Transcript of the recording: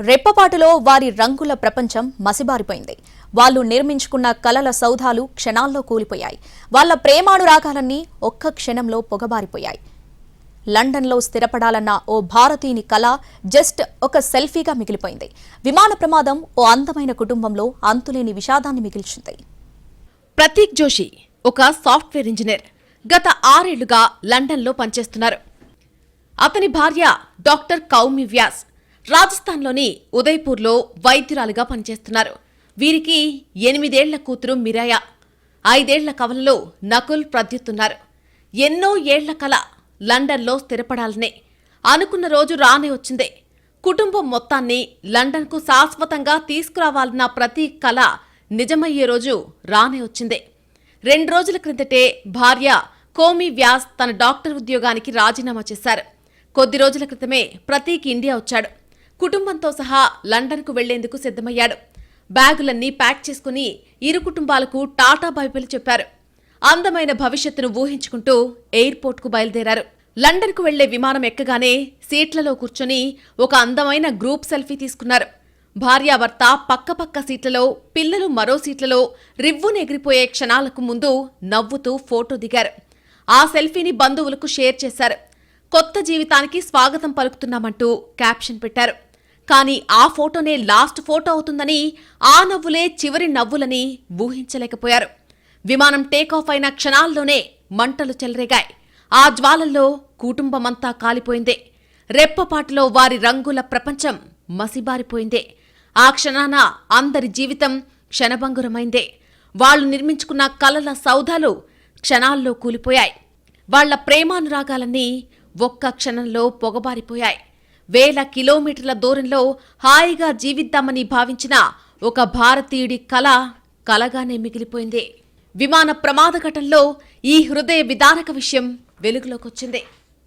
రెప్పపాటులో వారి రంగుల ప్రపంచం మసిబారిపోయింది. వాళ్ళు నిర్మించుకున్న కలల సౌధాలు క్షణాల్లో కూలిపోయాయి. వాళ్ళ ప్రేమానురాగాలన్నీ ఒక్క క్షణంలో పొగబారిపోయాయి. లండన్లో స్థిరపడాలన్న ఓ భారతీయుని కల జస్ట్ ఒక సెల్ఫీగా మిగిలిపోయింది. విమాన ప్రమాదం ఓ అందమైన కుటుంబంలో అంతులేని విషాదాన్ని మిగిల్చింది. ప్రతీక్ జోషి ఒక సాఫ్ట్వేర్ ఇంజనీర్. గత 6 ఏళ్లుగా లండన్లో పనిచేస్తున్నారు. అతని భార్య డాక్టర్ కౌమి వ్యాస్ రాజస్థాన్లోని ఉదయ్పూర్లో వైద్యురాలిగా పనిచేస్తున్నారు. వీరికి 8 ఏళ్ల కూతురు మిరాయ, 5 ఏళ్ల కవలలో నకుల్ ప్రద్యుత్తున్నారు. ఎన్నో ఏళ్ల కల లండన్లో స్థిరపడాలనే అనుకున్న రోజు రానే వచ్చిందే. కుటుంబం మొత్తాన్ని లండన్కు శాశ్వతంగా తీసుకురావాలన్న ప్రతి కల నిజమయ్యే రోజు రానే వచ్చిందే. 2 రోజుల క్రిందటే భార్య కోమి వ్యాస్ తన డాక్టర్ ఉద్యోగానికి రాజీనామా చేశారు. కొద్ది రోజుల క్రితమే ప్రతీక్ ఇండియా వచ్చాడు. కుటుంబంతో సహా లండన్కు వెళ్లేందుకు సిద్ధమయ్యాడు. బ్యాగులన్నీ ప్యాక్ చేసుకుని ఇరు కుటుంబాలకు టాటా బైబిల్ చెప్పారు. అందమైన భవిష్యత్తును ఊహించుకుంటూ ఎయిర్పోర్ట్కు బయలుదేరారు. లండన్కు వెళ్లే విమానం ఎక్కగానే సీట్లలో కూర్చొని ఒక అందమైన గ్రూప్ సెల్ఫీ తీసుకున్నారు. భార్యాభర్త పక్కపక్క సీట్లలో, పిల్లలు మరో సీట్లలో రివ్వును ఎగిరిపోయే క్షణాలకు ముందు నవ్వుతూ ఫోటో దిగారు. ఆ సెల్ఫీని బంధువులకు షేర్ చేశారు. కొత్త జీవితానికి స్వాగతం పలుకుతున్నామంటూ క్యాప్షన్ పెట్టారు. కానీ ఆ ఫోటోనే లాస్ట్ ఫోటో అవుతుందని, ఆ నవ్వులే చివరి నవ్వులని ఊహించలేకపోయారు. విమానం టేకాఫ్ అయిన క్షణాల్లోనే మంటలు చెలరేగాయి. ఆ జ్వాలల్లో కుటుంబమంతా కాలిపోయిందే. రెప్పపాటులో వారి రంగుల ప్రపంచం మసిబారిపోయిందే. ఆ క్షణాన అందరి జీవితం క్షణభంగురమైందే. వాళ్లు నిర్మించుకున్న కలల సౌధాలు క్షణాల్లో కూలిపోయాయి. వాళ్ల ప్రేమానురాగాలన్నీ ఒక్క క్షణంలో పొగబారిపోయాయి. వేల కిలోమీటర్ల దూరంలో హాయిగా జీవిద్దామని భావించిన ఒక భారతీయుడి కల కలగానే మిగిలిపోయింది. విమాన ప్రమాద ఘటనలో ఈ హృదయ విదారక విషయం వెలుగులోకొచ్చింది.